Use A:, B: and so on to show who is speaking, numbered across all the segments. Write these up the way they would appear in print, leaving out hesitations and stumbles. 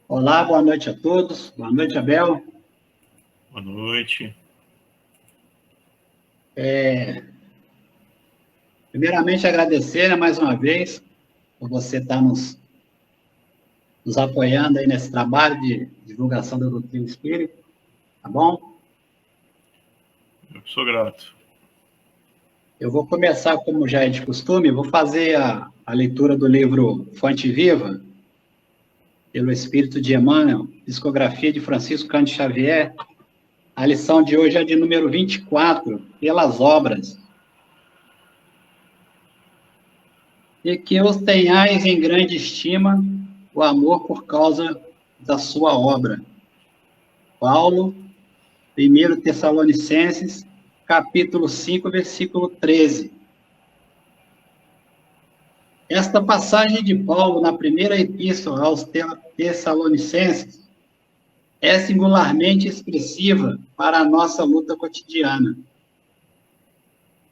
A: Olá, boa noite a todos. Boa noite, Abel.
B: Boa noite.
A: Primeiramente, agradecer, mais uma vez por você estar nos apoiando aí nesse trabalho de divulgação da doutrina espírita, tá bom?
B: Eu que sou grato.
A: Eu vou começar, como já é de costume, vou fazer a leitura do livro Fonte Viva, pelo Espírito de Emmanuel, Psicografia de Francisco Cândido Xavier. A lição de hoje é de número 24, pelas obras. E que os tenhais em grande estima o amor por causa da sua obra. Paulo, 1 Tessalonicenses, capítulo 5, versículo 13. Esta passagem de Paulo na primeira epístola aos Tessalonicenses é singularmente expressiva para a nossa luta cotidiana.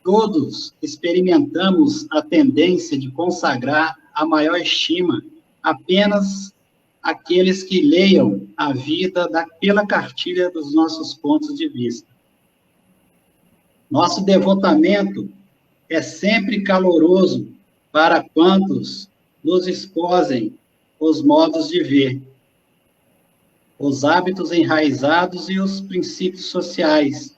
A: Todos experimentamos a tendência de consagrar a maior estima apenas aqueles que leiam a vida pela cartilha dos nossos pontos de vista. Nosso devotamento é sempre caloroso para quantos nos esposem os modos de ver, os hábitos enraizados e os princípios sociais.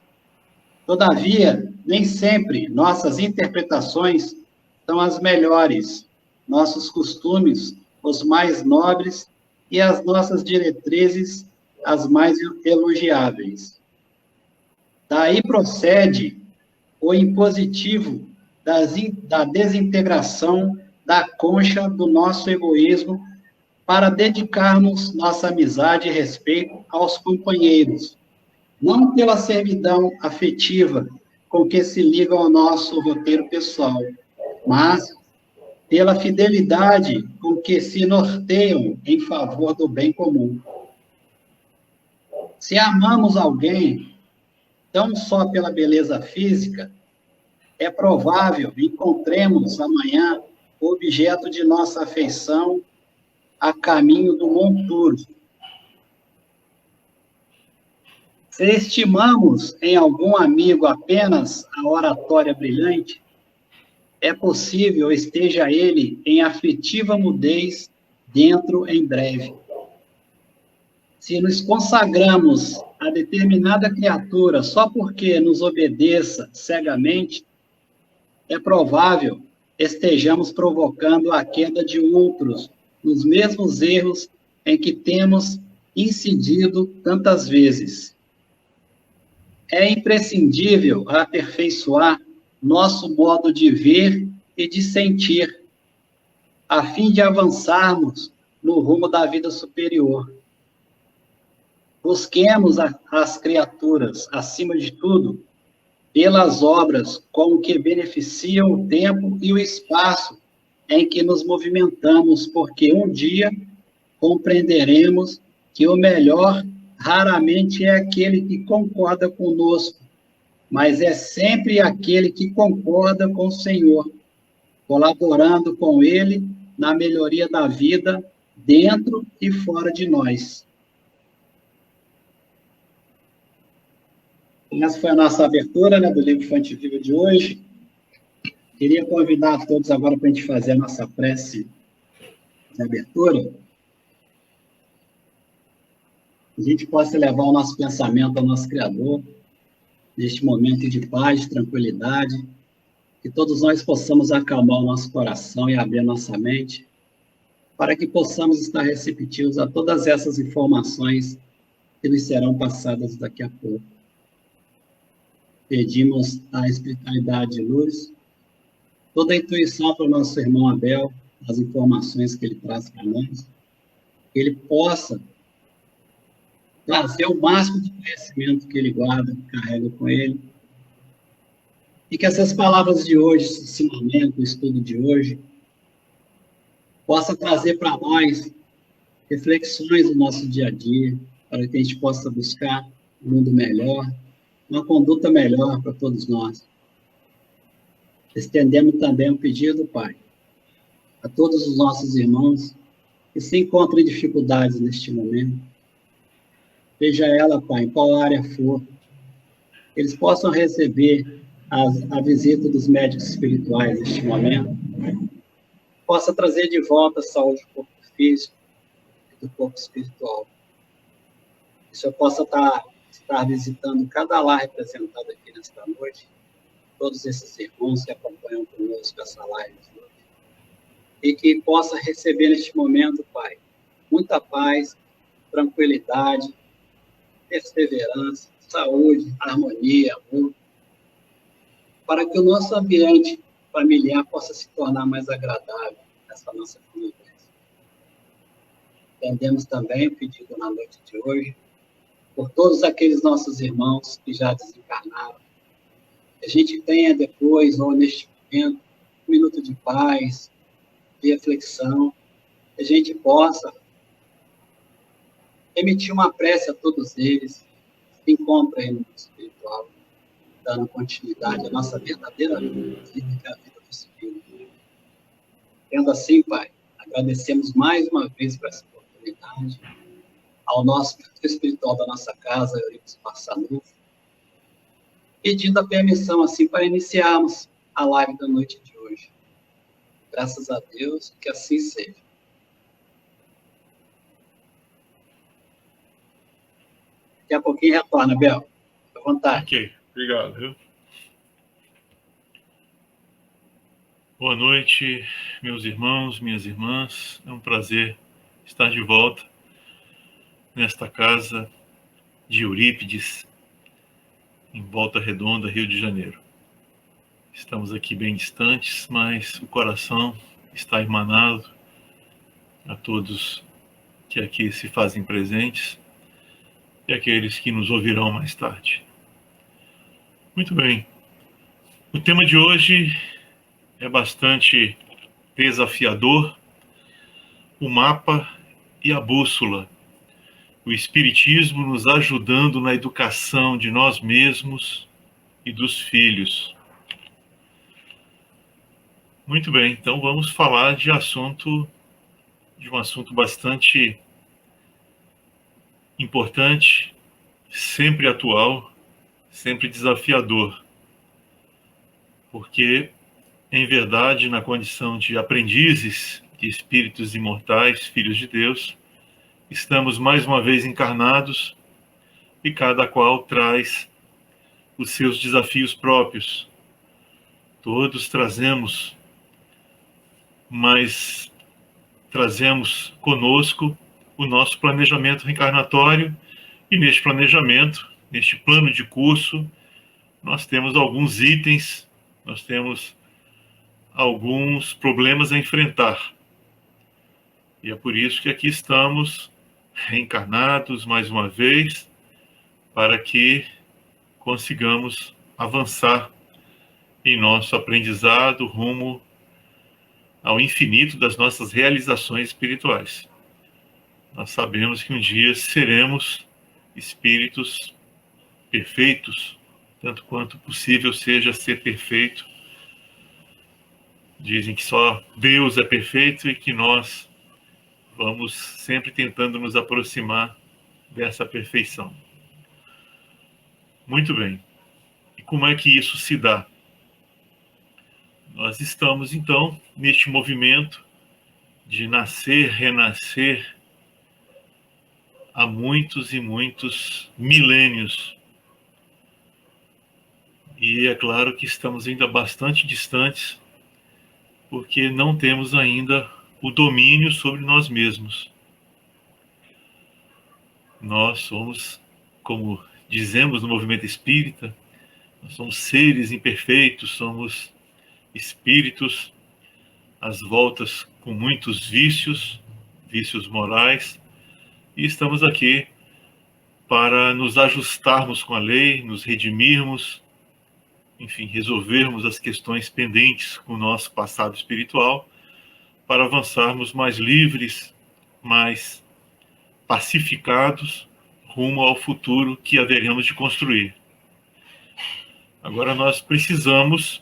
A: Todavia, nem sempre nossas interpretações são as melhores, nossos costumes os mais nobres e as nossas diretrizes as mais elogiáveis. Daí procede o impositivo da desintegração da concha do nosso egoísmo para dedicarmos nossa amizade e respeito aos companheiros, não pela servidão afetiva com que se ligam ao nosso roteiro pessoal, mas pela fidelidade com que se norteiam em favor do bem comum. Se amamos alguém, tão só pela beleza física, é provável encontremos amanhã o objeto de nossa afeição a caminho do monturo. Se estimamos em algum amigo apenas a oratória brilhante, é possível esteja ele em afetiva mudez dentro em breve. Se nos consagramos a determinada criatura só porque nos obedeça cegamente, é provável estejamos provocando a queda de outros nos mesmos erros em que temos incidido tantas vezes. É imprescindível aperfeiçoar nosso modo de ver e de sentir, a fim de avançarmos no rumo da vida superior. Busquemos as criaturas, acima de tudo, pelas obras com que beneficiam o tempo e o espaço em que nos movimentamos, porque um dia compreenderemos que o melhor raramente é aquele que concorda conosco, mas é sempre aquele que concorda com o Senhor, colaborando com Ele na melhoria da vida dentro e fora de nós. Essa foi a nossa abertura, né, do livro Fonte Viva de hoje. Queria convidar todos agora para a gente fazer a nossa prece de abertura. A gente possa levar o nosso pensamento ao nosso Criador, neste momento de paz, de tranquilidade, que todos nós possamos acalmar o nosso coração e abrir a nossa mente, para que possamos estar receptivos a todas essas informações que nos serão passadas daqui a pouco. Pedimos a espiritualidade de luz, toda a intuição para o nosso irmão Abel, as informações que ele traz para nós, que ele possa trazer o máximo de conhecimento que ele guarda, que carrega com ele, e que essas palavras de hoje, esse ensinamento, o estudo de hoje, possa trazer para nós reflexões do nosso dia a dia, para que a gente possa buscar um mundo melhor, uma conduta melhor para todos nós. Estendemos também um pedido, Pai, a todos os nossos irmãos que se encontra em dificuldades neste momento, seja ela, Pai, em qual área for, eles possam receber a visita dos médicos espirituais neste momento, possa trazer de volta a saúde do corpo físico e do corpo espiritual. Que o Senhor possa estar visitando cada lar representado aqui nesta noite, todos esses irmãos que acompanham conosco essa live de hoje, e que possa receber neste momento, Pai, muita paz, tranquilidade, perseverança, saúde, harmonia, amor, para que o nosso ambiente familiar possa se tornar mais agradável nessa nossa convivência. Entendemos também o pedido na noite de hoje por todos aqueles nossos irmãos que já desencarnaram. Que a gente tenha depois, ou neste momento, um minuto de paz, de reflexão, que a gente possa emitir uma prece a todos eles, que se encontram aí no mundo espiritual, dando continuidade à nossa verdadeira vida, que é a vida do Espírito. Sendo assim, Pai, agradecemos mais uma vez por essa oportunidade, ao nosso espiritual da nossa casa, Eurico Barçanufo, pedindo a permissão, assim, para iniciarmos a live da noite de hoje. Graças a Deus, que assim seja. Daqui a pouquinho retorna, Bel. Fica à vontade.
B: Ok, obrigado, viu? Boa noite, meus irmãos, minhas irmãs. É um prazer estar de volta nesta casa de Eurípides, em Volta Redonda, Rio de Janeiro. Estamos aqui bem distantes, mas o coração está irmanado a todos que aqui se fazem presentes e aqueles que nos ouvirão mais tarde. Muito bem. O tema de hoje é bastante desafiador. O mapa e a bússola. O Espiritismo nos ajudando na educação de nós mesmos e dos filhos. Muito bem, então vamos falar de um assunto bastante importante, sempre atual, sempre desafiador. Porque, em verdade, na condição de aprendizes de espíritos imortais, filhos de Deus, estamos mais uma vez encarnados e cada qual traz os seus desafios próprios. Todos trazemos, mas trazemos conosco o nosso planejamento reencarnatório e neste planejamento, neste plano de curso, nós temos alguns itens, nós temos alguns problemas a enfrentar. E é por isso que aqui estamos reencarnados mais uma vez, para que consigamos avançar em nosso aprendizado rumo ao infinito das nossas realizações espirituais. Nós sabemos que um dia seremos espíritos perfeitos, tanto quanto possível seja ser perfeito. Dizem que só Deus é perfeito e que nós vamos sempre tentando nos aproximar dessa perfeição. Muito bem. E como é que isso se dá? Nós estamos, então, neste movimento de nascer, renascer há muitos e muitos milênios. E é claro que estamos ainda bastante distantes, porque não temos ainda o domínio sobre nós mesmos. Nós somos, como dizemos no movimento espírita, nós somos seres imperfeitos, somos espíritos às voltas com muitos vícios morais, e estamos aqui para nos ajustarmos com a lei, nos redimirmos, enfim, resolvermos as questões pendentes com o nosso passado espiritual, para avançarmos mais livres, mais pacificados, rumo ao futuro que haveremos de construir. Agora nós precisamos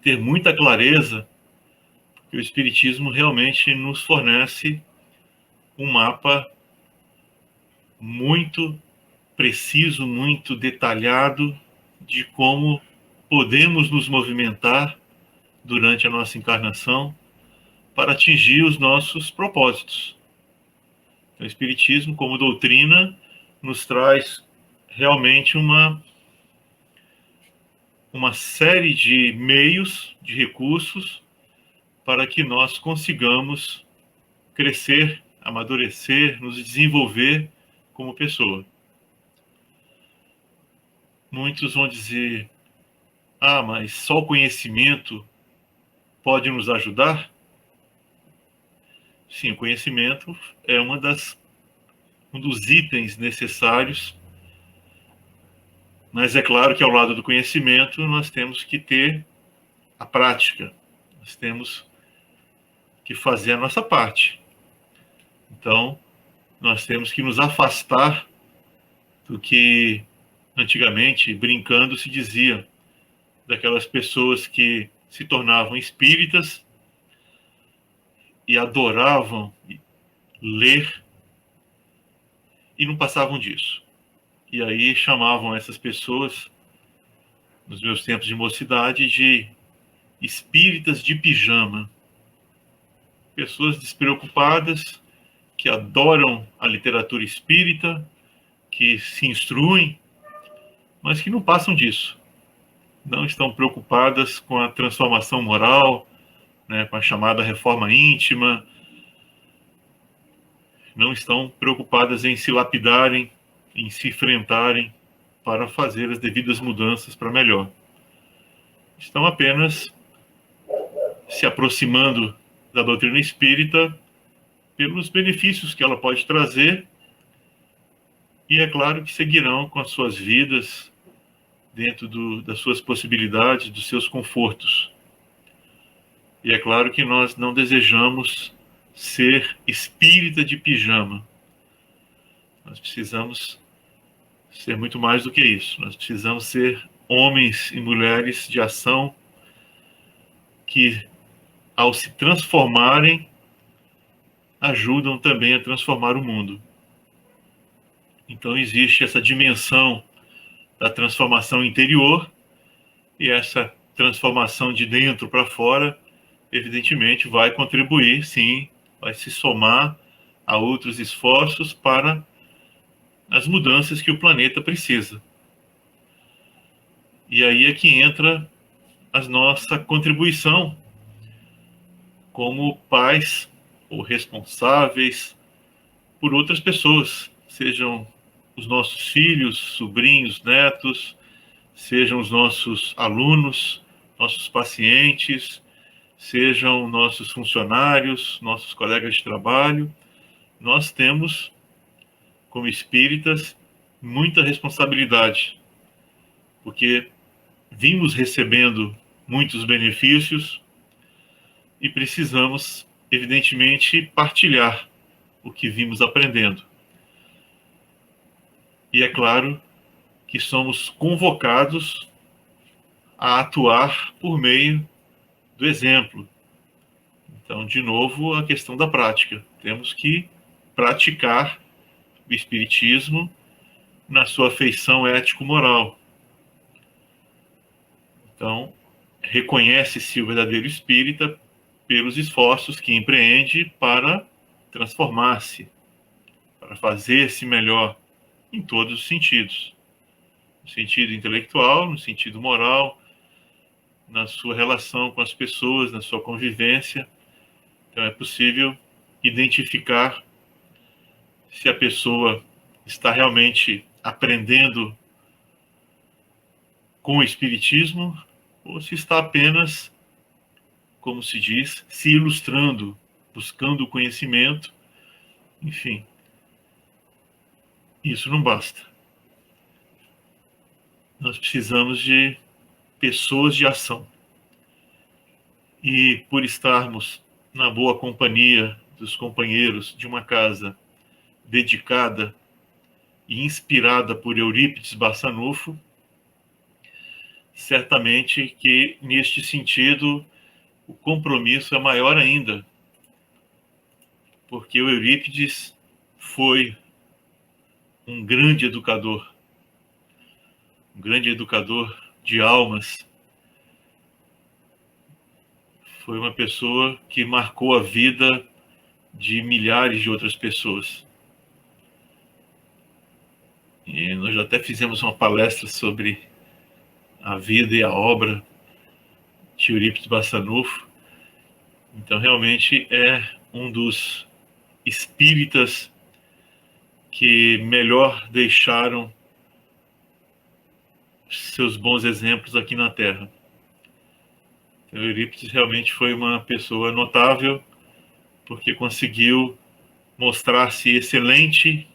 B: ter muita clareza que o Espiritismo realmente nos fornece um mapa muito preciso, muito detalhado de como podemos nos movimentar durante a nossa encarnação para atingir os nossos propósitos. O Espiritismo, como doutrina, nos traz realmente uma série de meios, de recursos, para que nós consigamos crescer, amadurecer, nos desenvolver como pessoa. Muitos vão dizer: ah, mas só o conhecimento pode nos ajudar? Sim, o conhecimento é um dos itens necessários, mas é claro que ao lado do conhecimento nós temos que ter a prática, nós temos que fazer a nossa parte. Então, nós temos que nos afastar do que antigamente, brincando, se dizia, daquelas pessoas que se tornavam espíritas e adoravam ler e não passavam disso. E aí chamavam essas pessoas, nos meus tempos de mocidade, de espíritas de pijama. Pessoas despreocupadas, que adoram a literatura espírita, que se instruem, mas que não passam disso. Não estão preocupadas com a transformação moral, né, com a chamada reforma íntima, não estão preocupadas em se lapidarem, em se enfrentarem para fazer as devidas mudanças para melhor. Estão apenas se aproximando da doutrina espírita pelos benefícios que ela pode trazer, e é claro que seguirão com as suas vidas dentro das suas possibilidades, dos seus confortos. E é claro que nós não desejamos ser espírita de pijama. Nós precisamos ser muito mais do que isso. Nós precisamos ser homens e mulheres de ação que, ao se transformarem, ajudam também a transformar o mundo. Então existe essa dimensão da transformação interior, e essa transformação de dentro para fora, evidentemente, vai contribuir, sim, vai se somar a outros esforços para as mudanças que o planeta precisa. E aí é que entra a nossa contribuição como pais ou responsáveis por outras pessoas, sejam os nossos filhos, sobrinhos, netos, sejam os nossos alunos, nossos pacientes, sejam nossos funcionários, nossos colegas de trabalho. Nós temos, como espíritas, muita responsabilidade, porque vimos recebendo muitos benefícios e precisamos, evidentemente, partilhar o que vimos aprendendo. E é claro que somos convocados a atuar por meio do exemplo. Então, de novo, a questão da prática. Temos que praticar o espiritismo na sua feição ético-moral. Então, reconhece-se o verdadeiro espírita pelos esforços que empreende para transformar-se, para fazer-se melhor em todos os sentidos. No sentido intelectual, no sentido moral, na sua relação com as pessoas, na sua convivência. Então é possível identificar se a pessoa está realmente aprendendo com o espiritismo ou se está apenas, como se diz, se ilustrando, buscando o conhecimento. Enfim, isso não basta. Nós precisamos de pessoas de ação. E por estarmos na boa companhia dos companheiros de uma casa dedicada e inspirada por Eurípides Barçanufo, certamente que, neste sentido, o compromisso é maior ainda, porque o Eurípides foi um grande educador de almas. Foi uma pessoa que marcou a vida de milhares de outras pessoas. E nós já até fizemos uma palestra sobre a vida e a obra de Eurípides Barçanufo. Então, realmente é um dos espíritas que melhor deixaram seus bons exemplos aqui na Terra. Então, Eurípides realmente foi uma pessoa notável, porque conseguiu mostrar-se excelente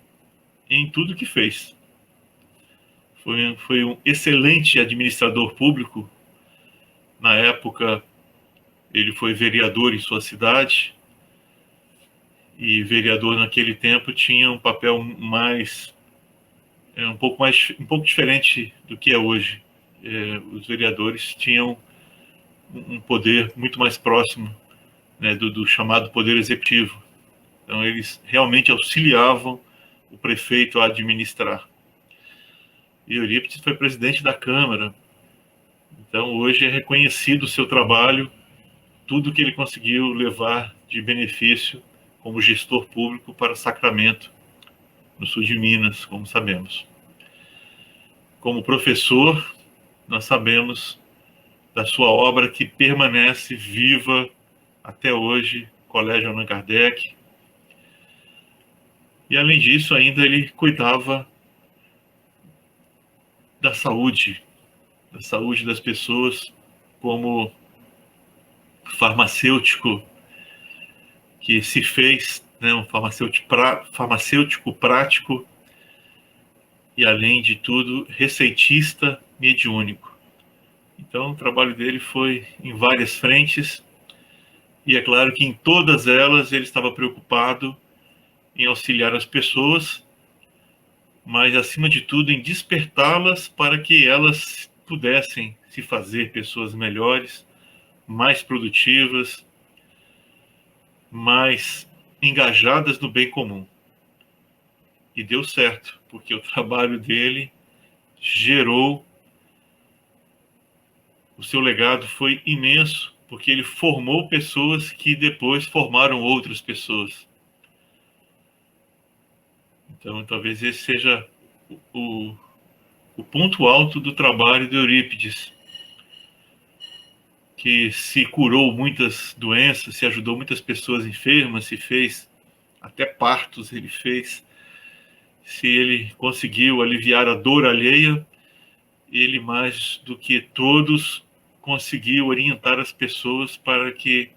B: em tudo que fez. Foi um excelente administrador público. Na época, ele foi vereador em sua cidade, e vereador naquele tempo tinha um papel um pouco diferente do que é hoje. Os vereadores tinham um poder muito mais próximo, né, do chamado poder executivo. Então, eles realmente auxiliavam o prefeito a administrar. E Eurípides foi presidente da Câmara. Então, hoje é reconhecido o seu trabalho, tudo que ele conseguiu levar de benefício como gestor público para Sacramento, no sul de Minas, como sabemos. Como professor, nós sabemos da sua obra que permanece viva até hoje, Colégio Allan Kardec. E, além disso, ainda ele cuidava da saúde das pessoas, como farmacêutico que se fez, né, um farmacêutico prático e, além de tudo, receitista mediúnico. Então, o trabalho dele foi em várias frentes, e é claro que em todas elas ele estava preocupado em auxiliar as pessoas, mas, acima de tudo, em despertá-las para que elas pudessem se fazer pessoas melhores, mais produtivas, mais engajadas no bem comum. E deu certo, porque o trabalho dele gerou, o seu legado foi imenso, porque ele formou pessoas que depois formaram outras pessoas. Então, talvez esse seja o ponto alto do trabalho de Eurípides, que se curou muitas doenças, se ajudou muitas pessoas enfermas, se fez até partos, ele fez. Se ele conseguiu aliviar a dor alheia, ele, mais do que todos, conseguiu orientar as pessoas para que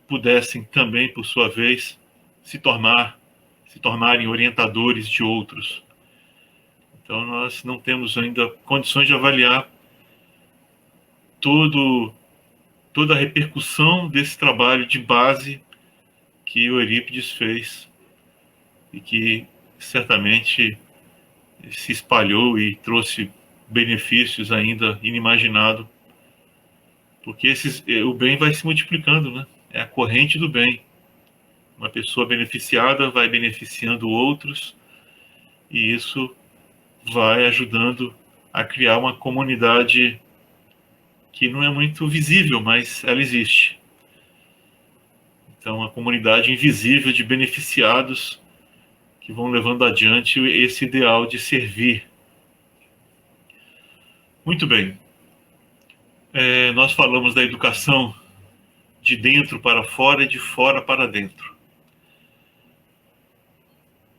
B: pudessem também, por sua vez, se tornarem orientadores de outros. Então, nós não temos ainda condições de avaliar toda a repercussão desse trabalho de base que o Eurípides fez e que certamente se espalhou e trouxe benefícios ainda inimaginados, porque o bem vai se multiplicando, né? É a corrente do bem. Uma pessoa beneficiada vai beneficiando outros, e isso vai ajudando a criar uma comunidade que não é muito visível, mas ela existe. Então, uma comunidade invisível de beneficiados que vão levando adiante esse ideal de servir. Muito bem. Nós falamos da educação de dentro para fora e de fora para dentro.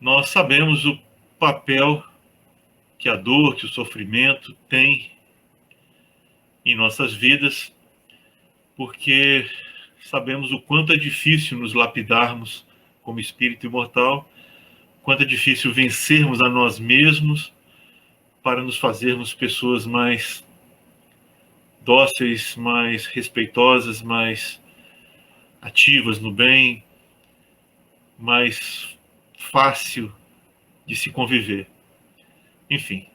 B: Nós sabemos o papel que a dor, que o sofrimento tem em nossas vidas, porque sabemos o quanto é difícil nos lapidarmos como espírito imortal, quanto é difícil vencermos a nós mesmos para nos fazermos pessoas mais dóceis, mais respeitosas, mais ativas no bem, mais fácil de se conviver. Enfim,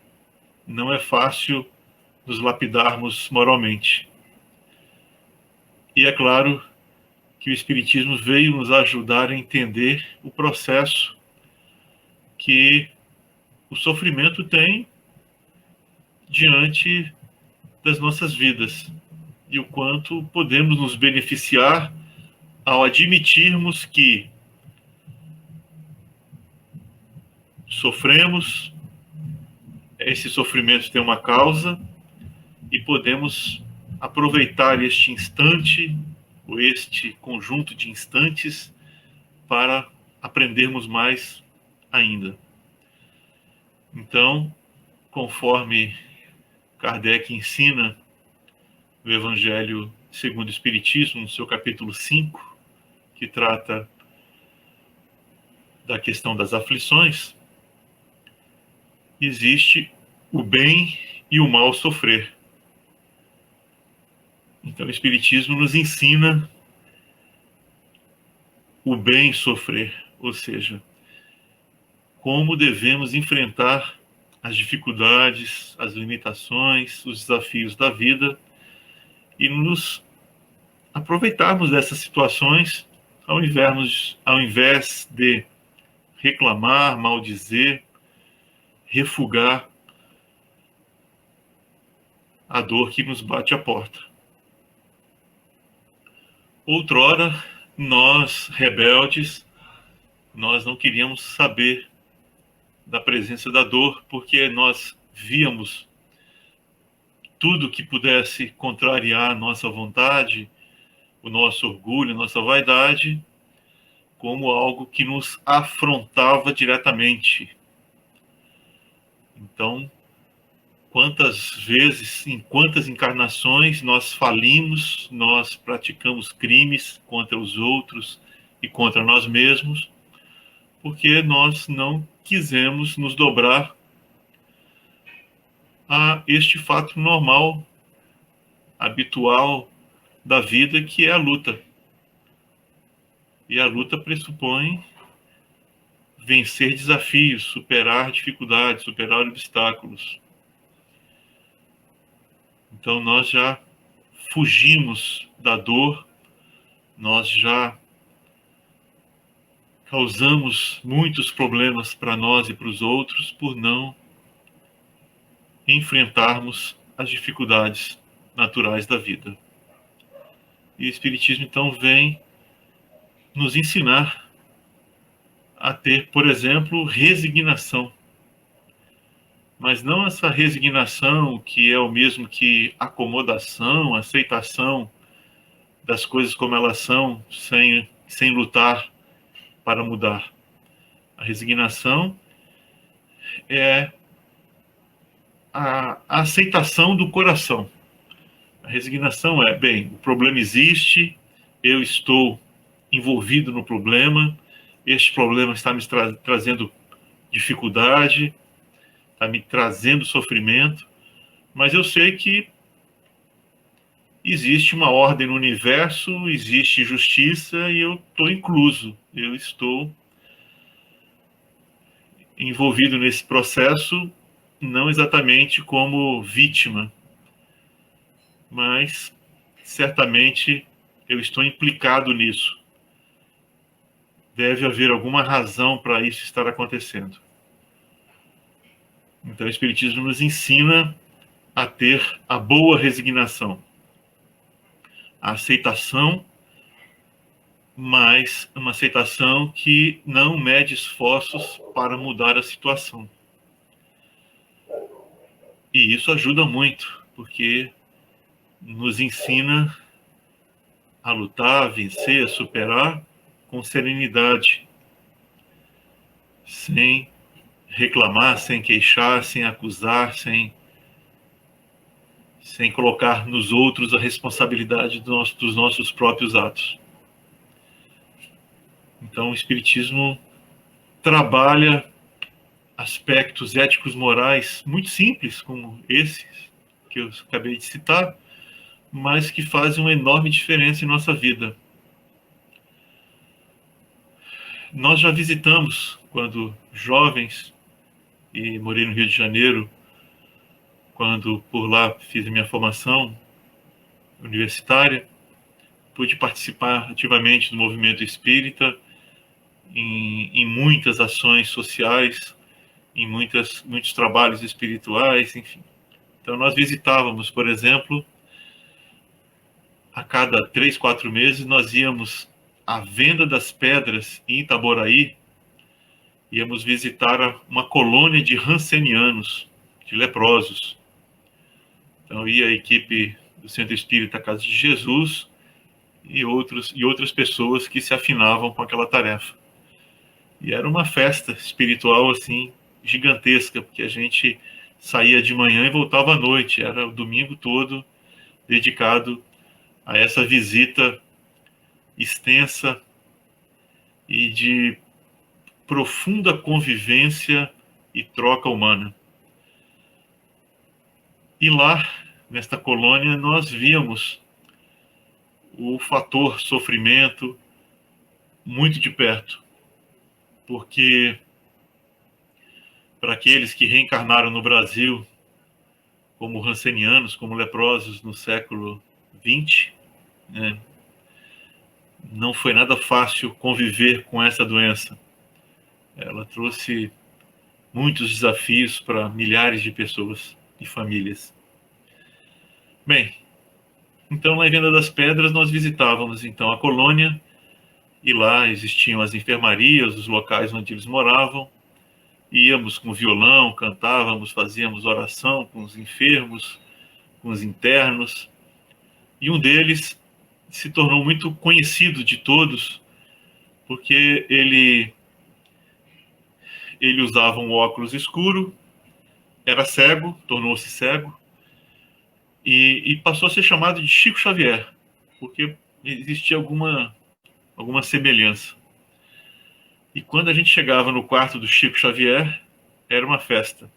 B: não é fácil nos lapidarmos moralmente. E é claro que o Espiritismo veio nos ajudar a entender o processo que o sofrimento tem diante das nossas vidas e o quanto podemos nos beneficiar ao admitirmos que sofremos, esse sofrimento tem uma causa e podemos aproveitar este instante ou este conjunto de instantes para aprendermos mais ainda. Então, conforme Kardec ensina no Evangelho segundo o Espiritismo, no seu capítulo 5, que trata da questão das aflições, existe o bem e o mal sofrer. Então, o Espiritismo nos ensina o bem sofrer, ou seja, como devemos enfrentar as dificuldades, as limitações, os desafios da vida e nos aproveitarmos dessas situações ao invés de reclamar, maldizer, refugar a dor que nos bate à porta. Outrora, nós, rebeldes, nós não queríamos saber da presença da dor, porque nós víamos tudo que pudesse contrariar a nossa vontade, o nosso orgulho, a nossa vaidade, como algo que nos afrontava diretamente. Então, quantas vezes, em quantas encarnações nós falimos, nós praticamos crimes contra os outros e contra nós mesmos, porque nós não quisemos nos dobrar a este fato normal, habitual da vida, que é a luta. E a luta pressupõe vencer desafios, superar dificuldades, superar obstáculos. Então nós já fugimos da dor, nós já causamos muitos problemas para nós e para os outros por não enfrentarmos as dificuldades naturais da vida. E o Espiritismo então vem nos ensinar a ter, por exemplo, resignação. Mas não essa resignação que é o mesmo que acomodação, aceitação das coisas como elas são, sem lutar para mudar. A resignação é a aceitação do coração. A resignação é, bem, o problema existe, eu estou envolvido no problema, este problema está me trazendo dificuldade, está me trazendo sofrimento, mas eu sei que existe uma ordem no universo, existe justiça e eu estou incluso, eu estou envolvido nesse processo, não exatamente como vítima, mas certamente eu estou implicado nisso. Deve haver alguma razão para isso estar acontecendo. Então o Espiritismo nos ensina a ter a boa resignação, a aceitação, mas uma aceitação que não mede esforços para mudar a situação. E isso ajuda muito, porque nos ensina a lutar, a vencer, a superar com serenidade, sem reclamar, sem queixar, sem acusar, sem colocar nos outros a responsabilidade dos nossos próprios atos. Então, o Espiritismo trabalha aspectos éticos morais muito simples, como esses que eu acabei de citar, mas que fazem uma enorme diferença em nossa vida. Nós já visitamos, quando jovens, e morei no Rio de Janeiro, quando por lá fiz a minha formação universitária, pude participar ativamente do movimento espírita, em muitas ações sociais, em muitos trabalhos espirituais, enfim. Então, nós visitávamos, por exemplo, a cada 3, 4 meses, nós íamos à Venda das Pedras, em Itaboraí, íamos visitar uma colônia de rancenianos, de leprosos. Então, ia a equipe do Centro Espírita Casa de Jesus e outras pessoas que se afinavam com aquela tarefa. E era uma festa espiritual, assim, gigantesca, porque a gente saía de manhã e voltava à noite. Era o domingo todo dedicado a essa visita extensa e de profunda convivência e troca humana. E lá, nesta colônia, nós víamos o fator sofrimento muito de perto, porque para aqueles que reencarnaram no Brasil como rancenianos, como leprosos no século XX, né, não foi nada fácil conviver com essa doença. Ela trouxe muitos desafios para milhares de pessoas e famílias. Bem, então na Venda das Pedras nós visitávamos então a colônia, e lá existiam as enfermarias, os locais onde eles moravam. Íamos com violão, cantávamos, fazíamos oração com os enfermos, com os internos. E um deles se tornou muito conhecido de todos, porque ele usava um óculos escuro, era cego, tornou-se cego, e passou a ser chamado de Chico Xavier, porque existia alguma semelhança. E quando a gente chegava no quarto do Chico Xavier, era uma festa,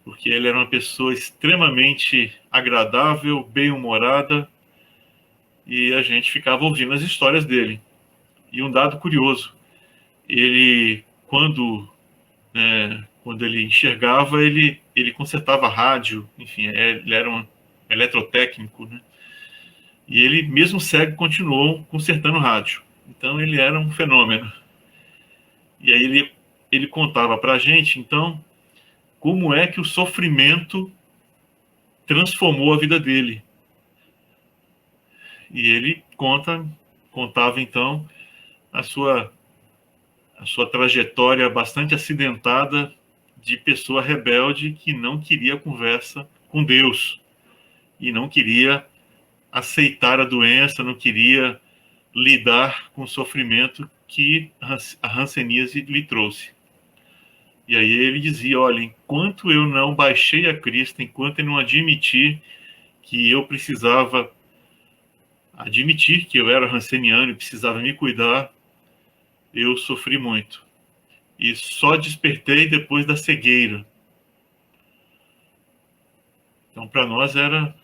B: porque ele era uma pessoa extremamente agradável, bem-humorada, e a gente ficava ouvindo as histórias dele. E um dado curioso, ele, quando ele enxergava, ele consertava rádio, enfim, ele era um eletrotécnico, né? E ele, mesmo cego, continuou consertando rádio. Então ele era um fenômeno. E aí ele contava para a gente, então, como é que o sofrimento transformou a vida dele. E ele contava então a sua trajetória bastante acidentada de pessoa rebelde que não queria conversa com Deus e não queria aceitar a doença, não queria lidar com o sofrimento que a hanseníase lhe trouxe. E aí ele dizia, olha, enquanto eu não baixei a Cristo, enquanto eu não admiti que eu precisava admitir que eu era ranceniano e precisava me cuidar, eu sofri muito. E só despertei depois da cegueira. Então, para nós era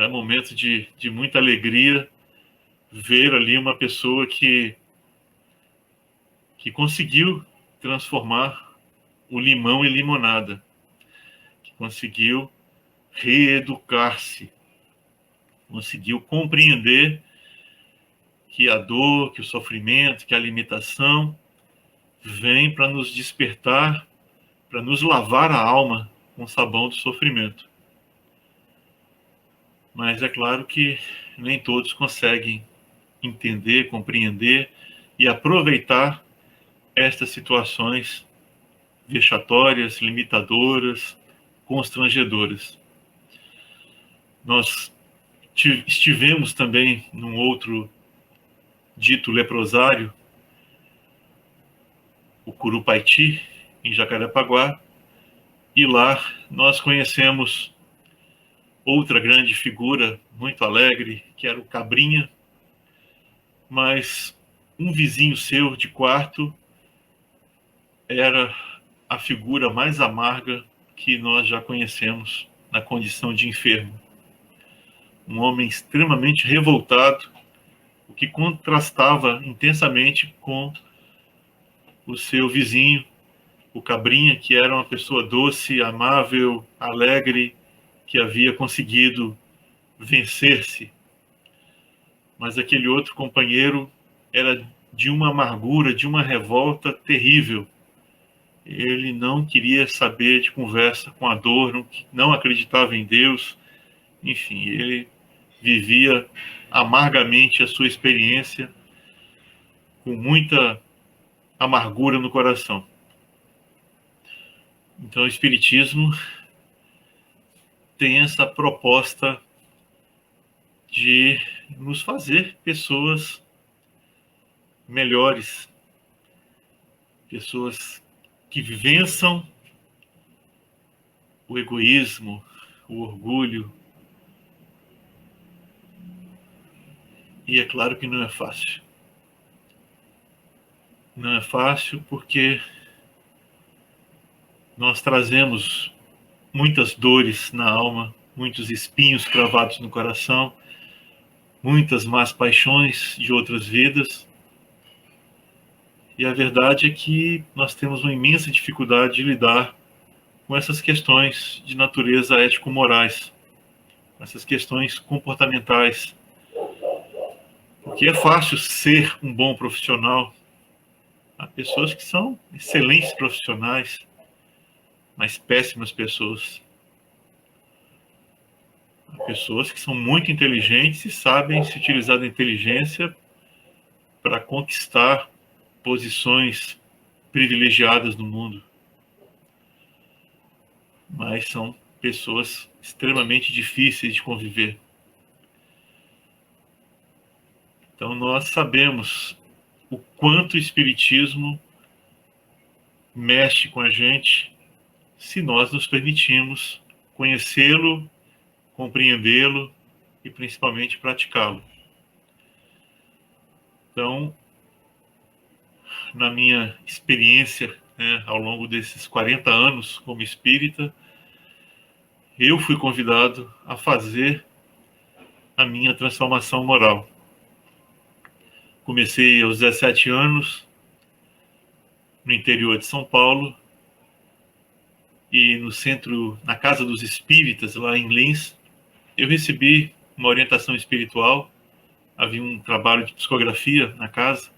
B: momento de muita alegria ver ali uma pessoa que conseguiu transformar o limão em limonada, que conseguiu reeducar-se, conseguiu compreender que a dor, que o sofrimento, que a limitação vem para nos despertar, para nos lavar a alma com o sabão do sofrimento. Mas é claro que nem todos conseguem entender, compreender e aproveitar estas situações vexatórias, limitadoras, constrangedoras. Nós estivemos também num outro dito leprosário, o Curupaiti, em Jacarepaguá, e lá nós conhecemos outra grande figura, muito alegre, que era o Cabrinha, mas um vizinho seu de quarto era a figura mais amarga que nós já conhecemos na condição de enfermo. Um homem extremamente revoltado, o que contrastava intensamente com o seu vizinho, o Cabrinha, que era uma pessoa doce, amável, alegre, que havia conseguido vencer-se mas aquele outro companheiro era de uma amargura, de uma revolta terrível. Ele não queria saber de conversa com a dor, não acreditava em Deus, enfim, ele vivia amargamente a sua experiência, com muita amargura no coração. Então, o Espiritismo tem essa proposta de nos fazer pessoas melhores, pessoas que vençam o egoísmo, o orgulho. E é claro que não é fácil. Não é fácil porque nós trazemos muitas dores na alma, muitos espinhos cravados no coração, muitas más paixões de outras vidas. E a verdade é que nós temos uma imensa dificuldade de lidar com essas questões de natureza ético-morais, com essas questões comportamentais. Porque é fácil ser um bom profissional. Há pessoas que são excelentes profissionais, mas péssimas pessoas. Há pessoas que são muito inteligentes e sabem se utilizar da inteligência para conquistar posições privilegiadas no mundo. Mas são pessoas extremamente difíceis de conviver. Então nós sabemos o quanto o Espiritismo mexe com a gente se nós nos permitimos conhecê-lo, compreendê-lo e principalmente praticá-lo. Então, na minha experiência, ao longo desses 40 anos como espírita, eu fui convidado a fazer a minha transformação moral. Comecei aos 17 anos, no interior de São Paulo, e no centro, na Casa dos Espíritas, lá em Lins, eu recebi uma orientação espiritual. Havia um trabalho de psicografia na casa,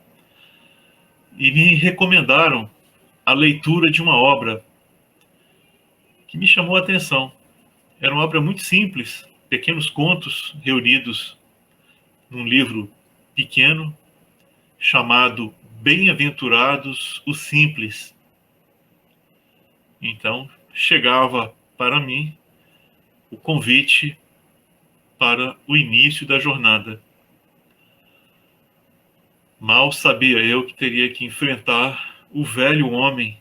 B: e me recomendaram a leitura de uma obra que me chamou a atenção. Era uma obra muito simples, pequenos contos reunidos num livro pequeno, chamado Bem-aventurados os Simples. Então, chegava para mim o convite para o início da jornada. Mal sabia eu que teria que enfrentar o velho homem,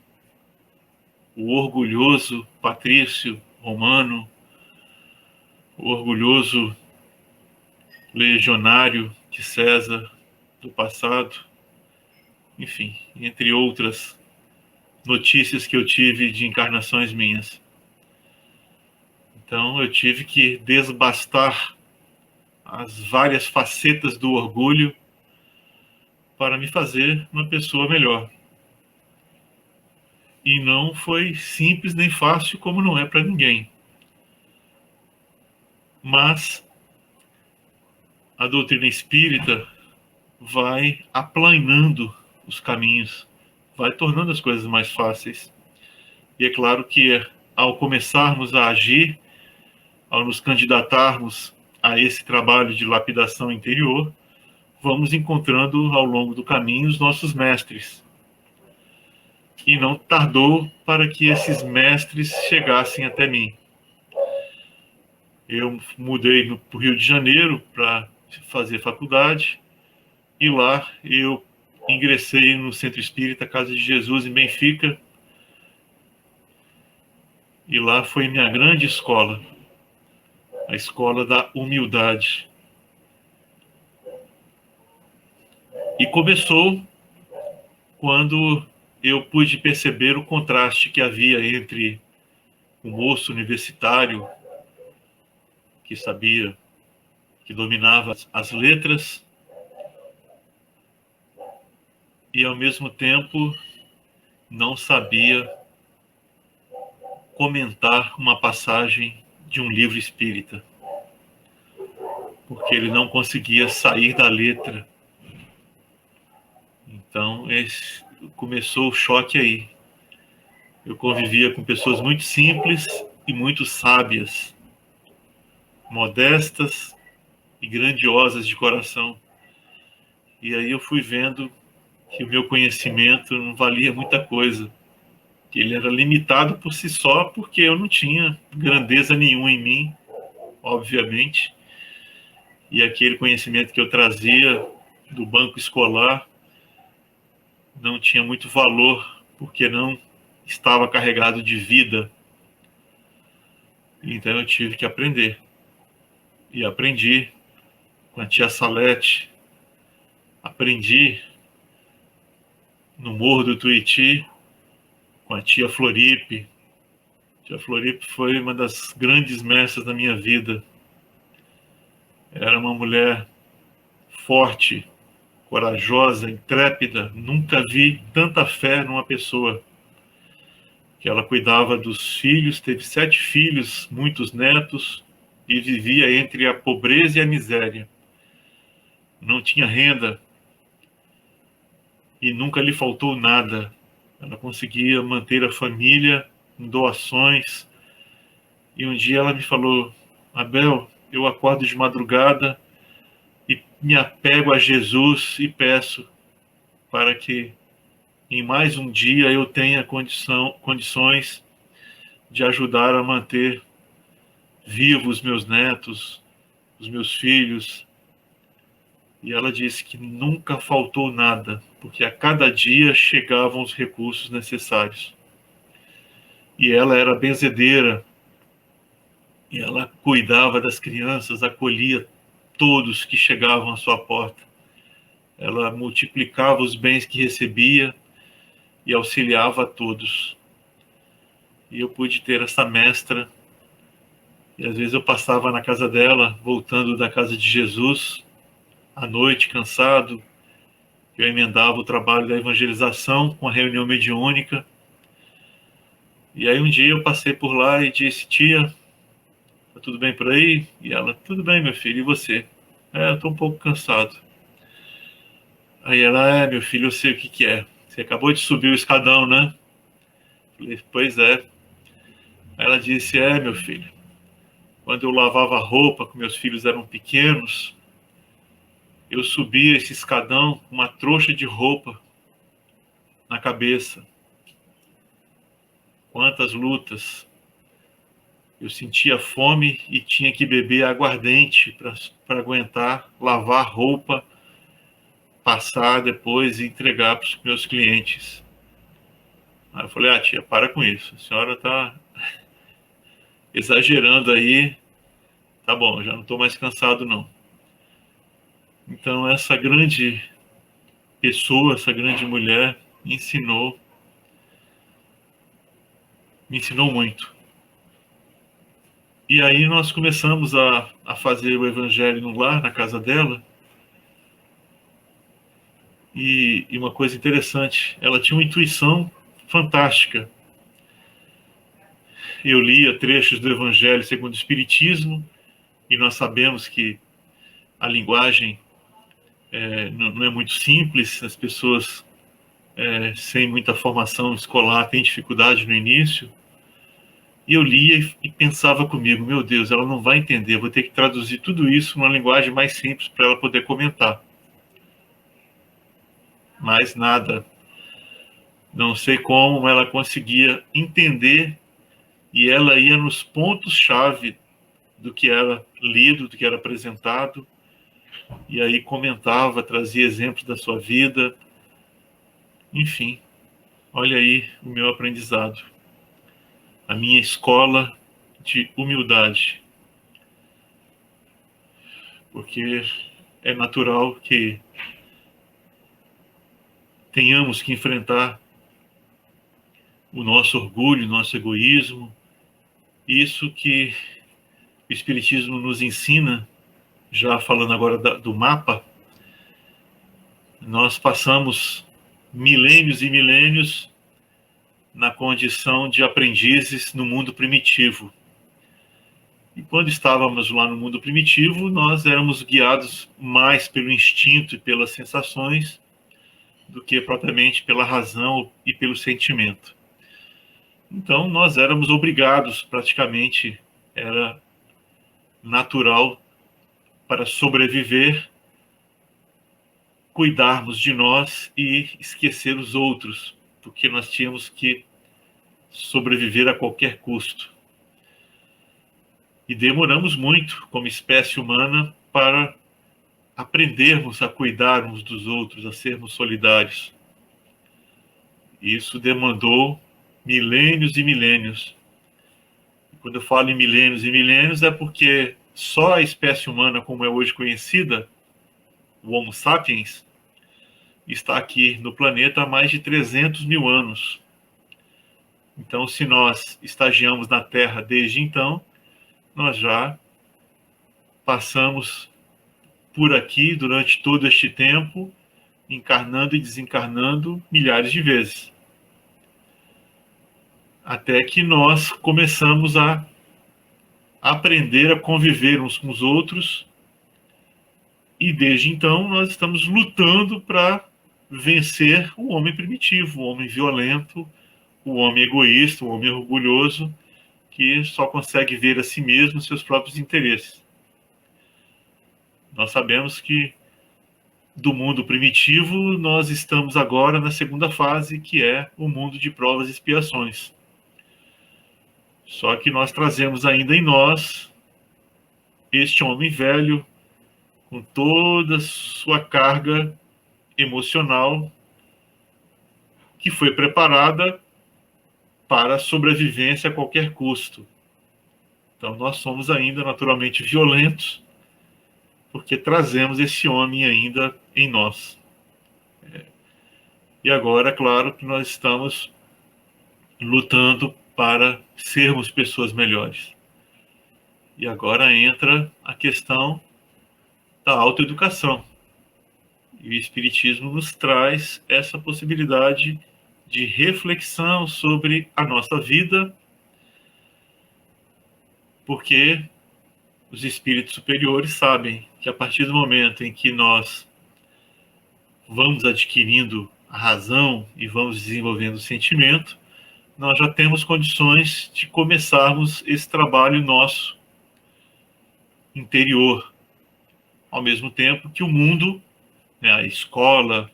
B: o orgulhoso patrício romano, o orgulhoso legionário de César do passado, enfim, entre outras notícias que eu tive de encarnações minhas. Então eu tive que desbastar as várias facetas do orgulho para me fazer uma pessoa melhor. E não foi simples nem fácil, como não é para ninguém. Mas a doutrina espírita vai aplanando os caminhos, vai tornando as coisas mais fáceis. E é claro que ao começarmos a agir, ao nos candidatarmos a esse trabalho de lapidação interior, vamos encontrando ao longo do caminho os nossos mestres. E não tardou para que esses mestres chegassem até mim. Eu mudei para o Rio de Janeiro para fazer faculdade, e lá eu ingressei no Centro Espírita Casa de Jesus, em Benfica, e lá foi minha grande escola, a escola da humildade. E começou quando eu pude perceber o contraste que havia entre o moço universitário, que sabia, que dominava as letras, e ao mesmo tempo não sabia comentar uma passagem de um livro espírita. porque ele não conseguia sair da letra. Então, começou o choque aí. Eu convivia com pessoas muito simples e muito sábias, modestas e grandiosas de coração. E aí eu fui vendo que o meu conhecimento não valia muita coisa, que ele era limitado por si só, porque eu não tinha grandeza nenhuma em mim, obviamente. E aquele conhecimento que eu trazia do banco escolar não tinha muito valor, porque não estava carregado de vida. Então eu tive que aprender. E aprendi com a tia Salete, aprendi no Morro do Tuiuti com a tia Floripe. A tia Floripe foi uma das grandes mestras da minha vida. Era uma mulher forte, corajosa, intrépida. Nunca vi tanta fé numa pessoa. Que ela cuidava dos filhos, teve 7 filhos, muitos netos, e vivia entre a pobreza e a miséria. Não tinha renda e nunca lhe faltou nada. Ela conseguia manter a família em doações. E um dia ela me falou: Abel, eu acordo de madrugada e me apego a Jesus e peço para que em mais um dia eu tenha condições de ajudar a manter vivos meus netos, os meus filhos. E ela disse que nunca faltou nada, porque a cada dia chegavam os recursos necessários. E ela era benzedeira, e ela cuidava das crianças, acolhia todos que chegavam à sua porta. Ela multiplicava os bens que recebia e auxiliava a todos. E eu pude ter essa mestra, e às vezes eu passava na casa dela, voltando da casa de Jesus, à noite, cansado. Eu emendava o trabalho da evangelização com a reunião mediúnica. E aí um dia eu passei por lá e disse: tia, tá tudo bem por aí? E ela: tudo bem, meu filho, e você? Eu tô um pouco cansado. Aí ela: meu filho, eu sei o que que é. Você acabou de subir o escadão, né? Falei: pois é. Aí ela disse: meu filho, quando eu lavava roupa, quando meus filhos eram pequenos, eu subia esse escadão com uma trouxa de roupa na cabeça. Quantas lutas! Eu sentia fome e tinha que beber aguardente para aguentar, lavar roupa, passar depois e entregar para os meus clientes. Aí eu falei: tia, para com isso. A senhora está exagerando aí. Tá bom, já não estou mais cansado, não. Então, essa grande pessoa, essa grande mulher, me ensinou muito. E aí nós começamos a fazer o evangelho no lar, na casa dela. E uma coisa interessante, ela tinha uma intuição fantástica. Eu lia trechos do Evangelho segundo o Espiritismo, e nós sabemos que a linguagem não é muito simples, as pessoas sem muita formação escolar têm dificuldade no início. E eu lia e pensava comigo: meu Deus, ela não vai entender, vou ter que traduzir tudo isso numa linguagem mais simples para ela poder comentar. Mas nada. Não sei como ela conseguia entender, e ela ia nos pontos-chave do que era lido, do que era apresentado, e aí comentava, trazia exemplos da sua vida. Enfim, olha aí o meu aprendizado, a minha escola de humildade, porque é natural que tenhamos que enfrentar o nosso orgulho, o nosso egoísmo, isso que o Espiritismo nos ensina. Já falando agora do mapa, nós passamos milênios e milênios na condição de aprendizes no mundo primitivo. E quando estávamos lá no mundo primitivo, nós éramos guiados mais pelo instinto e pelas sensações do que propriamente pela razão e pelo sentimento. Então, nós éramos obrigados, praticamente, era natural para sobreviver, cuidarmos de nós e esquecer os outros, porque nós tínhamos que sobreviver a qualquer custo. E demoramos muito, como espécie humana, para aprendermos a cuidar uns dos outros, a sermos solidários. Isso demandou milênios e milênios. E quando eu falo em milênios e milênios, é porque só a espécie humana, como é hoje conhecida, o Homo sapiens, está aqui no planeta há mais de 300 mil anos. Então, se nós estagiamos na Terra desde então, nós já passamos por aqui durante todo este tempo, encarnando e desencarnando milhares de vezes. Até que nós começamos a aprender a conviver uns com os outros, e desde então nós estamos lutando para vencer o homem primitivo, o homem violento, o homem egoísta, o homem orgulhoso, que só consegue ver a si mesmo seus próprios interesses. Nós sabemos que do mundo primitivo nós estamos agora na segunda fase, que é o mundo de provas e expiações. Só que nós trazemos ainda em nós este homem velho, com toda a sua carga emocional, que foi preparada para a sobrevivência a qualquer custo. Então nós somos ainda naturalmente violentos, porque trazemos esse homem ainda em nós. E agora, é claro que nós estamos lutando para sermos pessoas melhores. E agora entra a questão da autoeducação. E o Espiritismo nos traz essa possibilidade de reflexão sobre a nossa vida, porque os espíritos superiores sabem que a partir do momento em que nós vamos adquirindo a razão e vamos desenvolvendo o sentimento, nós já temos condições de começarmos esse trabalho nosso interior, ao mesmo tempo que o mundo, né, a escola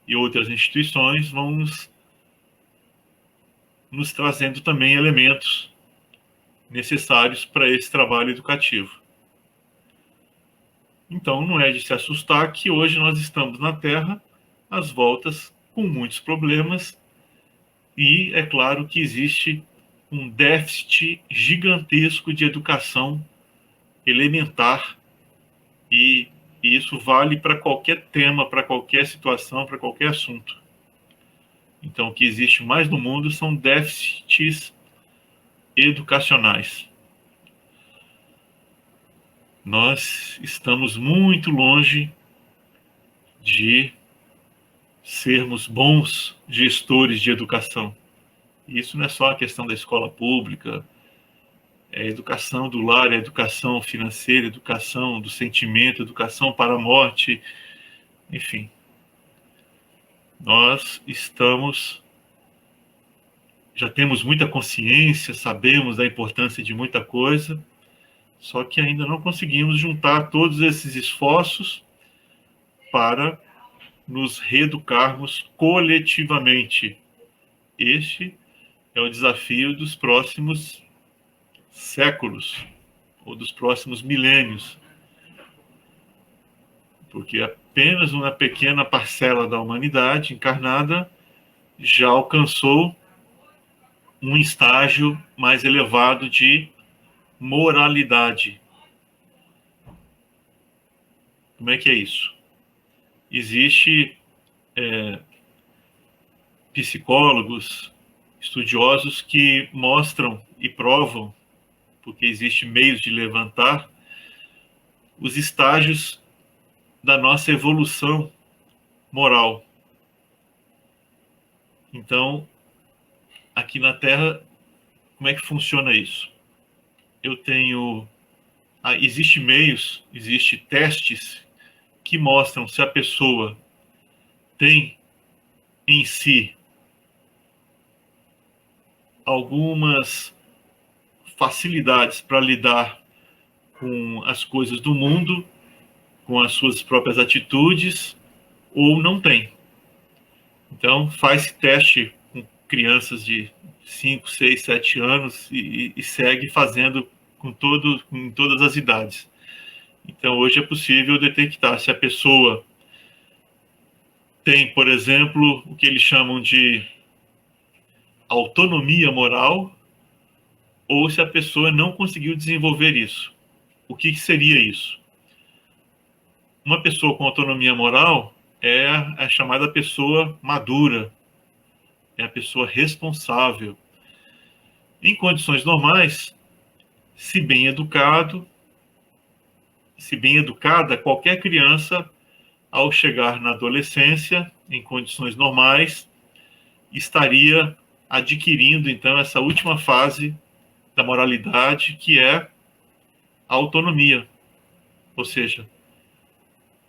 B: e outras instituições vão nos trazendo também elementos necessários para esse trabalho educativo. Então, não é de se assustar que hoje nós estamos na Terra às voltas com muitos problemas, e é claro que existe um déficit gigantesco de educação elementar, e isso vale para qualquer tema, para qualquer situação, para qualquer assunto. Então, o que existe mais no mundo são déficits educacionais. Nós estamos muito longe de sermos bons gestores de educação. Isso não é só a questão da escola pública, é a educação do lar, é a educação financeira, a educação do sentimento, a educação para a morte, enfim. Nós já temos muita consciência, sabemos da importância de muita coisa, só que ainda não conseguimos juntar todos esses esforços para nos reeducarmos coletivamente. Este é o desafio dos próximos séculos, ou dos próximos milênios, porque apenas uma pequena parcela da humanidade encarnada já alcançou um estágio mais elevado de moralidade. Como é que é isso? Existe psicólogos, estudiosos que mostram e provam, porque existem meios de levantar, os estágios da nossa evolução moral. Então, aqui na Terra, como é que funciona isso? Eu tenho Existem meios, existem testes que mostram se a pessoa tem em si algumas facilidades para lidar com as coisas do mundo, com as suas próprias atitudes, ou não tem. Então, faz teste com crianças de 5, 6, 7 anos e segue fazendo com todas as idades. Então, hoje é possível detectar se a pessoa tem, por exemplo, o que eles chamam de autonomia moral, ou se a pessoa não conseguiu desenvolver isso. O que seria isso? Uma pessoa com autonomia moral é a chamada pessoa madura, é a pessoa responsável. Em condições normais, se bem educada, qualquer criança, ao chegar na adolescência, em condições normais, estaria adquirindo, então, essa última fase da moralidade, que é a autonomia. Ou seja,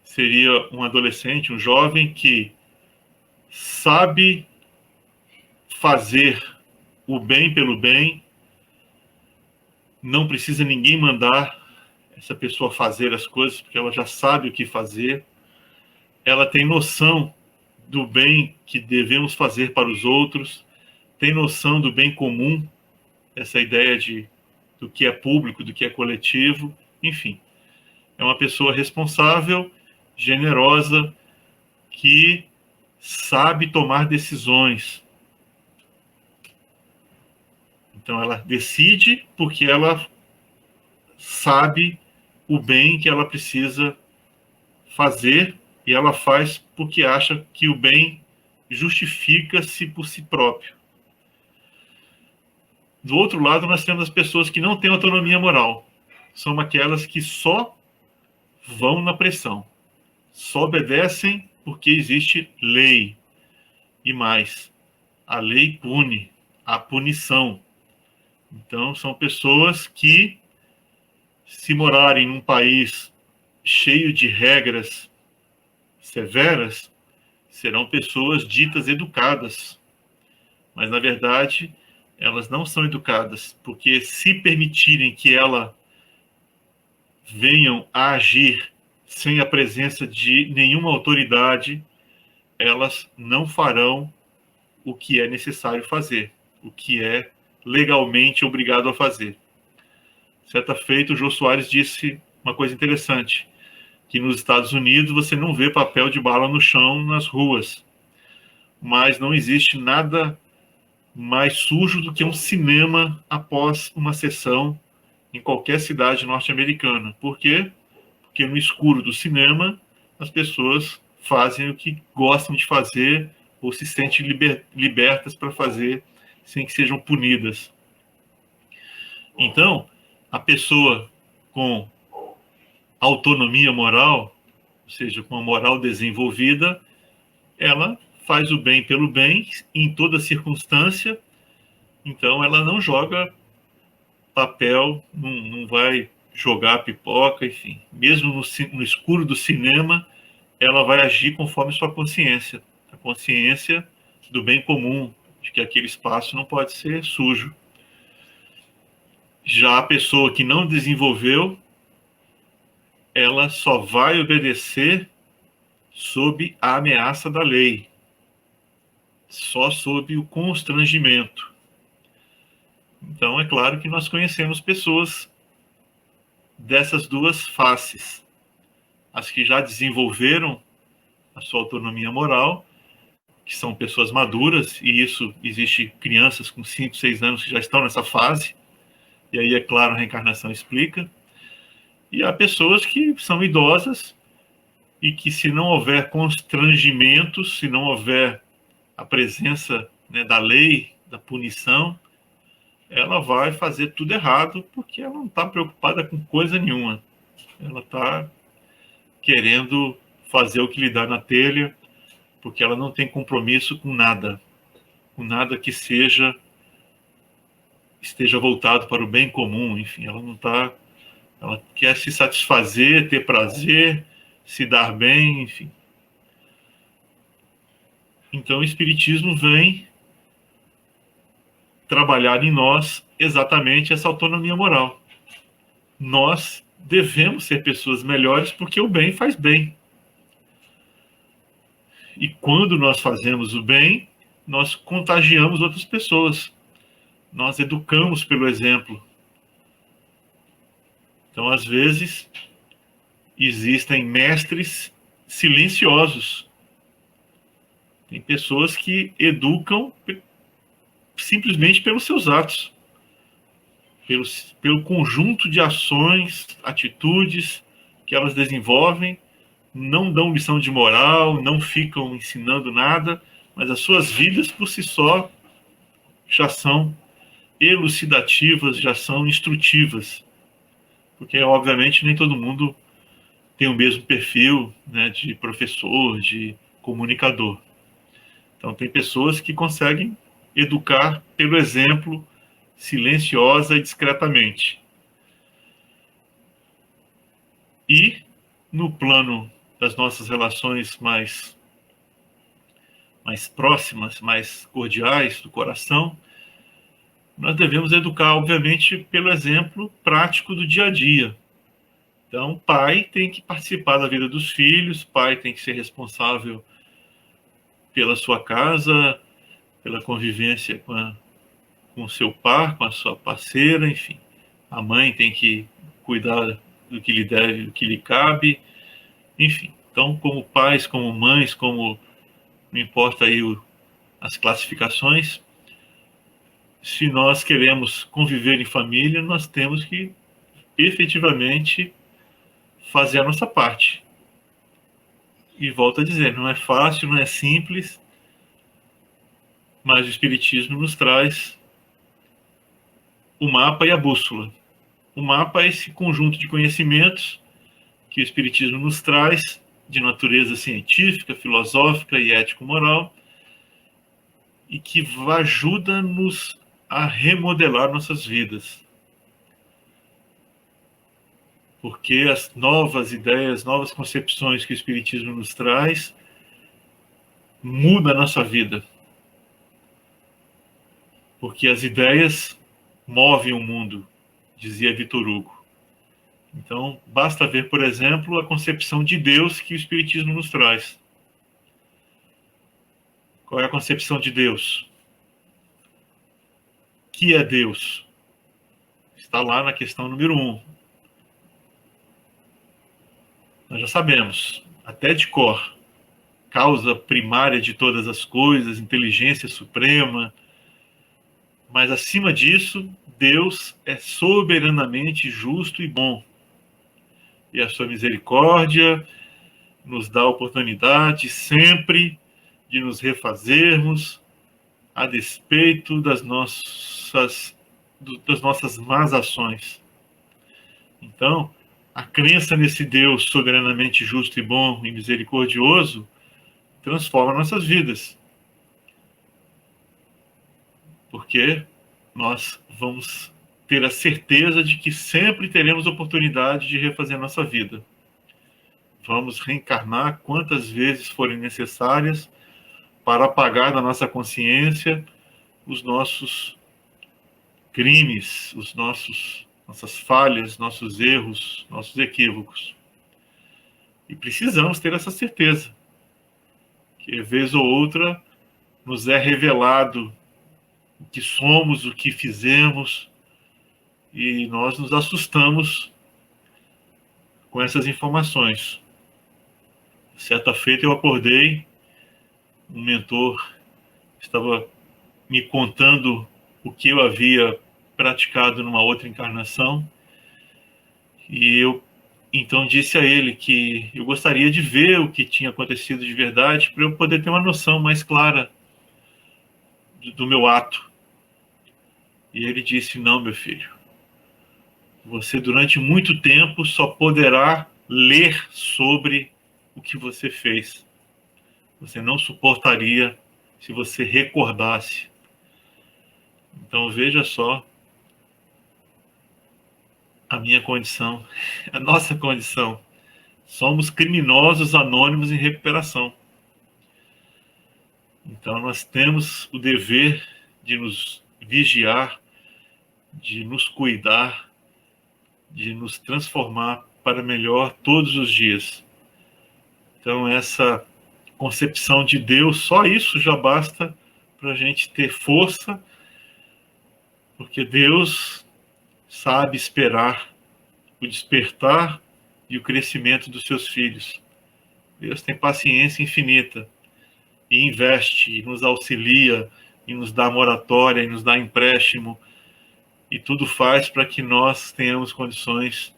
B: seria um adolescente, um jovem que sabe fazer o bem pelo bem, não precisa ninguém mandar essa pessoa fazer as coisas, porque ela já sabe o que fazer, ela tem noção do bem que devemos fazer para os outros, tem noção do bem comum, essa ideia do que é público, do que é coletivo, enfim. É uma pessoa responsável, generosa, que sabe tomar decisões. Então, ela decide porque ela sabe o bem que ela precisa fazer e ela faz porque acha que o bem justifica-se por si próprio. Do outro lado, nós temos as pessoas que não têm autonomia moral. São aquelas que só vão na pressão, só obedecem porque existe lei. E mais, a lei pune, a punição. Então, são pessoas que, se morarem num país cheio de regras severas, serão pessoas ditas educadas. Mas, na verdade, elas não são educadas, porque se permitirem que elas venham a agir sem a presença de nenhuma autoridade, elas não farão o que é necessário fazer, o que é legalmente obrigado a fazer. Certa feita, o Jô Soares disse uma coisa interessante, que nos Estados Unidos você não vê papel de bala no chão nas ruas, mas não existe nada mais sujo do que um cinema após uma sessão em qualquer cidade norte-americana. Por quê? Porque no escuro do cinema as pessoas fazem o que gostam de fazer ou se sentem libertas para fazer sem que sejam punidas. Então, a pessoa com autonomia moral, ou seja, com a moral desenvolvida, ela faz o bem pelo bem em toda circunstância, então ela não joga papel, não vai jogar pipoca, enfim. Mesmo no escuro do cinema, ela vai agir conforme sua consciência. A consciência do bem comum, de que aquele espaço não pode ser sujo. Já a pessoa que não desenvolveu, ela só vai obedecer sob a ameaça da lei, só sob o constrangimento. Então, é claro que nós conhecemos pessoas dessas duas faces. As que já desenvolveram a sua autonomia moral, que são pessoas maduras, e isso existe crianças com 5, 6 anos que já estão nessa fase, e aí, é claro, a reencarnação explica. E há pessoas que são idosas e que, se não houver constrangimentos, se não houver a presença, né, da lei, da punição, ela vai fazer tudo errado porque ela não está preocupada com coisa nenhuma. Ela está querendo fazer o que lhe dá na telha, porque ela não tem compromisso com nada que esteja voltado para o bem comum. Enfim, ela não está Ela quer se satisfazer, ter prazer, se dar bem, enfim. Então o Espiritismo vem trabalhar em nós exatamente essa autonomia moral. Nós devemos ser pessoas melhores porque o bem faz bem. E quando nós fazemos o bem, nós contagiamos outras pessoas. Nós educamos pelo exemplo. Então, às vezes, existem mestres silenciosos. Tem pessoas que educam simplesmente pelos seus atos, pelo conjunto de ações, atitudes que elas desenvolvem, não dão lição de moral, não ficam ensinando nada, mas as suas vidas por si só já são elucidativas, já são instrutivas, porque obviamente nem todo mundo tem o mesmo perfil, né, de professor, de comunicador. Então tem pessoas que conseguem educar pelo exemplo, silenciosa e discretamente. E no plano das nossas relações mais próximas, mais cordiais do coração, nós devemos educar, obviamente, pelo exemplo prático do dia a dia. Então, pai tem que participar da vida dos filhos, pai tem que ser responsável pela sua casa, pela convivência com o seu par, com a sua parceira, enfim. A mãe tem que cuidar do que lhe deve, do que lhe cabe, enfim. Então, como pais, como mães, como não importa aí as classificações, se nós queremos conviver em família, nós temos que efetivamente fazer a nossa parte. E volto a dizer, não é fácil, não é simples, mas o Espiritismo nos traz o mapa e a bússola. O mapa é esse conjunto de conhecimentos que o Espiritismo nos traz, de natureza científica, filosófica e ético-moral, e que ajuda-nos a remodelar nossas vidas. Porque as novas ideias, novas concepções que o Espiritismo nos traz, muda a nossa vida. Porque as ideias movem o mundo, dizia Victor Hugo. Então, basta ver, por exemplo, a concepção de Deus que o Espiritismo nos traz. Qual é a concepção de Deus? O que é Deus? Está lá na questão número 1. Nós já sabemos, até de cor, causa primária de todas as coisas, inteligência suprema, mas acima disso, Deus é soberanamente justo e bom. E a sua misericórdia nos dá a oportunidade sempre de nos refazermos a despeito das nossas más ações. Então, a crença nesse Deus soberanamente justo e bom e misericordioso transforma nossas vidas. Porque nós vamos ter a certeza de que sempre teremos oportunidade de refazer nossa vida. Vamos reencarnar quantas vezes forem necessárias para apagar da nossa consciência os nossos crimes, nossas falhas, nossos erros, nossos equívocos. E precisamos ter essa certeza, que vez ou outra nos é revelado o que somos, o que fizemos, e nós nos assustamos com essas informações. Certa feita eu acordei, um mentor estava me contando o que eu havia praticado numa outra encarnação, e eu então disse a ele que eu gostaria de ver o que tinha acontecido de verdade para eu poder ter uma noção mais clara do meu ato. E ele disse: não, meu filho, você durante muito tempo só poderá ler sobre o que você fez. Você não suportaria se você recordasse. Então veja só a minha condição, a nossa condição. Somos criminosos anônimos em recuperação. Então nós temos o dever de nos vigiar, de nos cuidar, de nos transformar para melhor todos os dias. Então essa concepção de Deus, só isso já basta para a gente ter força, porque Deus sabe esperar o despertar e o crescimento dos seus filhos. Deus tem paciência infinita e investe, e nos auxilia, e nos dá moratória, e nos dá empréstimo, e tudo faz para que nós tenhamos condições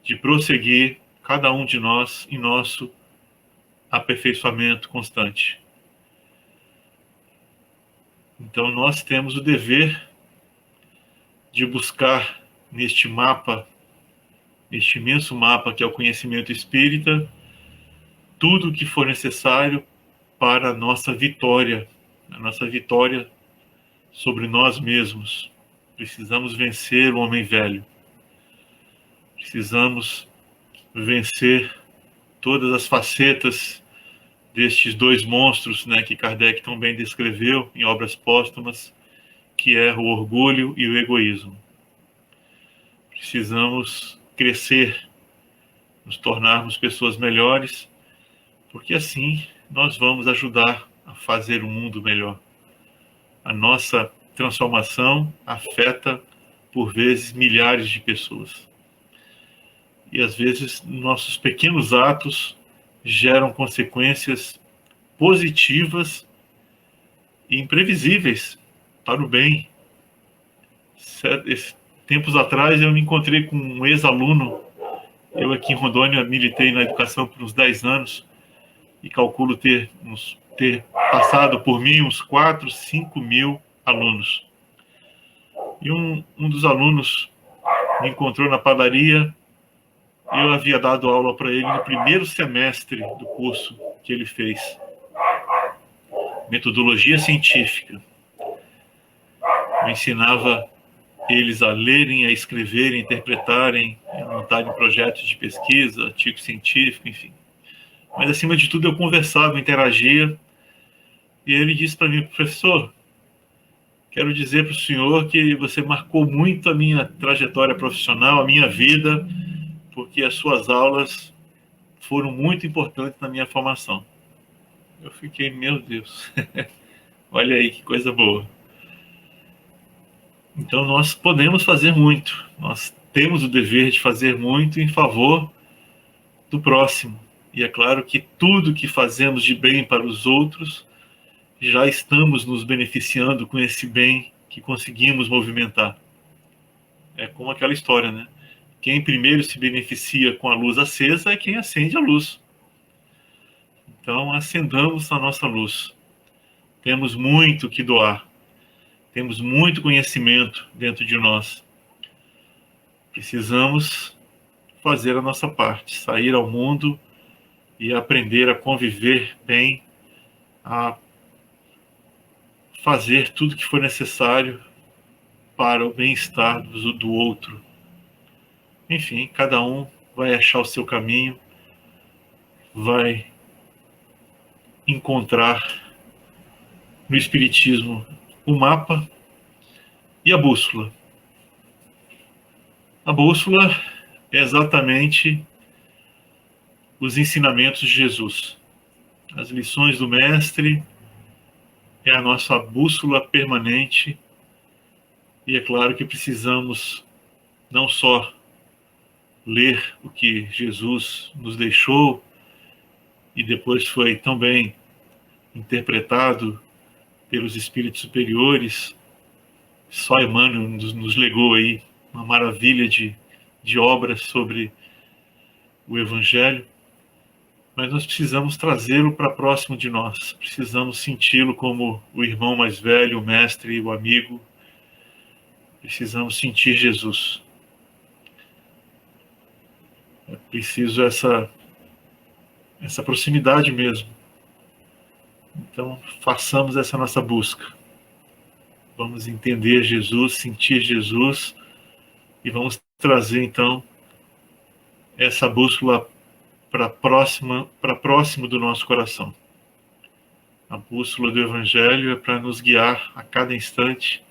B: de prosseguir, cada um de nós, em nosso aperfeiçoamento constante. Então nós temos o dever de buscar neste mapa, neste imenso mapa que é o conhecimento espírita, tudo o que for necessário para a nossa vitória sobre nós mesmos. Precisamos vencer o homem velho. Precisamos vencer todas as facetas destes dois monstros, né, que Kardec tão bem descreveu em obras póstumas, que é o orgulho e o egoísmo. Precisamos crescer, nos tornarmos pessoas melhores, porque assim nós vamos ajudar a fazer um mundo melhor. A nossa transformação afeta, por vezes, milhares de pessoas. E, às vezes, nossos pequenos atos geram consequências positivas e imprevisíveis para o bem. Tempos atrás, eu me encontrei com um ex-aluno. Eu, aqui em Rondônia, militei na educação por uns 10 anos e calculo ter passado por mim uns 4, 5 mil alunos. E um dos alunos me encontrou na padaria. Eu havia dado aula para ele no primeiro semestre do curso que ele fez. Metodologia científica. Eu ensinava eles a lerem, a escreverem, a interpretarem, a montarem projetos de pesquisa, artigo científico, enfim. Mas, acima de tudo, eu conversava, interagia. E ele disse para mim: professor, quero dizer para o senhor que você marcou muito a minha trajetória profissional, a minha vida, porque as suas aulas foram muito importantes na minha formação. Eu fiquei, meu Deus, olha aí que coisa boa. Então nós podemos fazer muito, nós temos o dever de fazer muito em favor do próximo. E é claro que tudo que fazemos de bem para os outros, já estamos nos beneficiando com esse bem que conseguimos movimentar. É como aquela história, né? Quem primeiro se beneficia com a luz acesa é quem acende a luz. Então, acendamos a nossa luz. Temos muito que doar. Temos muito conhecimento dentro de nós. Precisamos fazer a nossa parte, sair ao mundo e aprender a conviver bem, a fazer tudo que for necessário para o bem-estar do outro. Enfim, cada um vai achar o seu caminho, vai encontrar no Espiritismo o mapa e a bússola. A bússola é exatamente os ensinamentos de Jesus. As lições do Mestre é a nossa bússola permanente. E é claro que precisamos não só ler o que Jesus nos deixou e depois foi tão bem interpretado pelos espíritos superiores. Só Emmanuel nos legou aí uma maravilha de obras sobre o Evangelho, mas nós precisamos trazê-lo para próximo de nós, precisamos senti-lo como o irmão mais velho, o mestre, o amigo. Precisamos sentir Jesus. É preciso essa proximidade mesmo. Então, façamos essa nossa busca. Vamos entender Jesus, sentir Jesus e vamos trazer então essa bússola para próximo do nosso coração. A bússola do Evangelho é para nos guiar a cada instante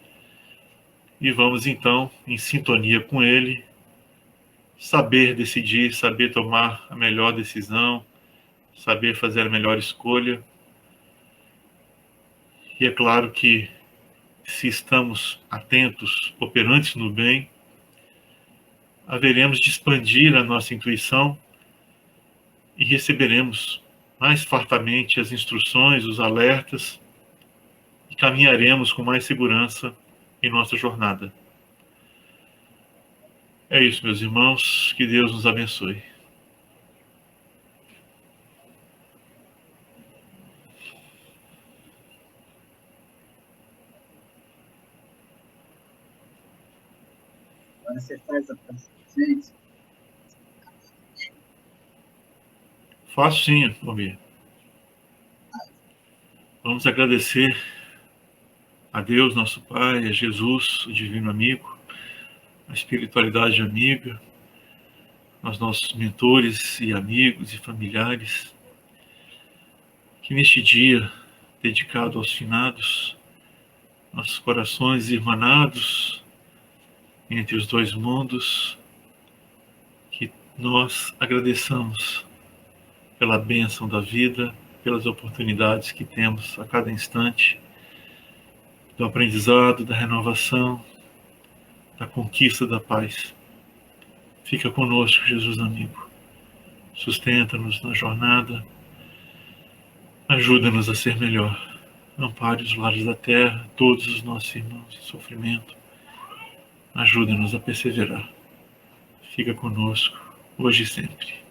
B: e vamos então, em sintonia com ele, saber decidir, saber tomar a melhor decisão, saber fazer a melhor escolha. E é claro que, se estamos atentos, operantes no bem, haveremos de expandir a nossa intuição e receberemos mais fartamente as instruções, os alertas, e caminharemos com mais segurança em nossa jornada. É isso, meus irmãos, que Deus nos abençoe.
A: Agora você faz a gente.
B: Faço sim, Almir. Vamos agradecer a Deus, nosso Pai, a Jesus, o Divino Amigo, a espiritualidade amiga, aos nossos mentores e amigos e familiares, que neste dia dedicado aos finados, nossos corações irmanados entre os dois mundos, que nós agradeçamos pela bênção da vida, pelas oportunidades que temos a cada instante, do aprendizado, da renovação, da conquista da paz. Fica conosco, Jesus amigo. Sustenta-nos na jornada. Ajuda-nos a ser melhor. Ampare os lares da terra, todos os nossos irmãos em sofrimento. Ajuda-nos a perseverar. Fica conosco, hoje e sempre.